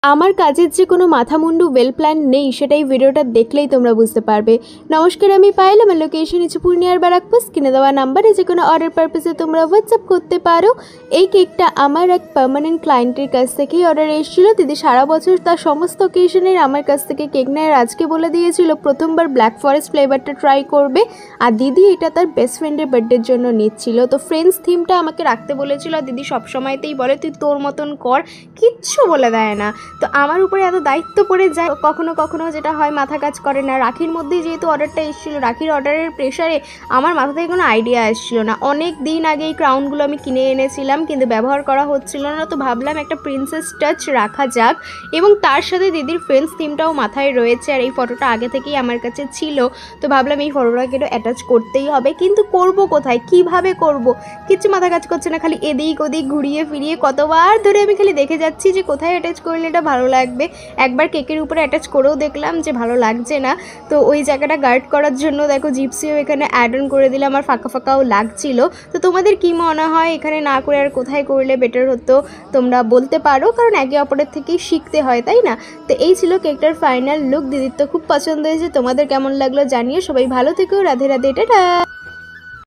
আমার কাজের যে কোনো মাথামুন্ডু ওয়েল প্ল্যান নেই সেটাই ভিডিওটা দেখলেই তোমরা বুঝতে পারবে। নমস্কার, আমি পায়েল। আমার লোকেশন হচ্ছে পূর্ণিয়ার বারাকপুর। কিনে দেওয়া নাম্বারে যে কোনো অর্ডার পারপাসে তোমরা হোয়াটসঅ্যাপ করতে পারো। এই কেকটা আমার এক পার্মানেন্ট ক্লায়েন্টের কাছ থেকেই অর্ডার এসেছিলো। দিদি সারা বছর তার সমস্ত অকেশনের আমার কাছ থেকে কেক নেয়। আজকে বলে দিয়েছিল প্রথমবার ব্ল্যাক ফরেস্ট ফ্লেভারটা ট্রাই করবে। আর দিদি এটা তার বেস্ট ফ্রেন্ডের বার্থডের জন্য নিচ্ছিল। তো ফ্রেন্ডস থিমটা আমাকে রাখতে বলেছিল। আর দিদি সবসময়তেই বলে তুই তোর মতন কর, কিচ্ছু বলে দেয় না। তো আমার উপরে এত দায়িত্ব পড়ে যায়, কখনো কখনো যেটা হয় মাথা কাজ করে না। রাখির মধ্যেই যেহেতু অর্ডারটা এসেছিলো, রাখির অর্ডারের প্রেশারে আমার মাথা থেকে কোনো আইডিয়া আসছিলো না। অনেক দিন আগে এই ক্রাউনগুলো আমি কিনে এনেছিলাম, কিন্তু ব্যবহার করা হচ্ছিল না। তো ভাবলাম একটা প্রিন্সেস টাচ রাখা যাক, এবং তার সাথে দিদির ফ্রেন্ডস থিমটাও মাথায় রয়েছে। আর এই ফটোটা আগে থেকেই আমার কাছে ছিল, তো ভাবলাম এই ফটোটাকে একটু অ্যাটাচ করতেই হবে। কিন্তু করব কোথায়, কিভাবে করব, কিচ্ছু মাথা কাজ করছে না। খালি এদিক ওদিক ঘুরিয়ে ফিরিয়ে কতবার ধরে আমি খালি দেখে যাচ্ছি যে কোথায় অ্যাটাচ করলে এটা ভালো লাগবে। একবার কেকের উপরে অ্যাটাচ করেও দেখলাম যে ভালো লাগছে না। তো ওই জায়গাটা গার্ড করার জন্য দেখো জিপসিও এখানে অ্যাড অন করে দিলাম, আর ফাঁকা ফাঁকাও লাগছিল। তো তোমাদের কি মনে হয় এখানে না করে আর কোথায় করলে বেটার হতো, তোমরা বলতে পারো, কারণ একে অপরের থেকেই শিখতে হয়, তাই না? তো এই ছিল কেকটার ফাইনাল লুক। দিদির তো খুব পছন্দ হয়েছে। তোমাদের কেমন লাগলো জানিয়ে। সবাই ভালো থেকো। রাধে রাধে, টাটা।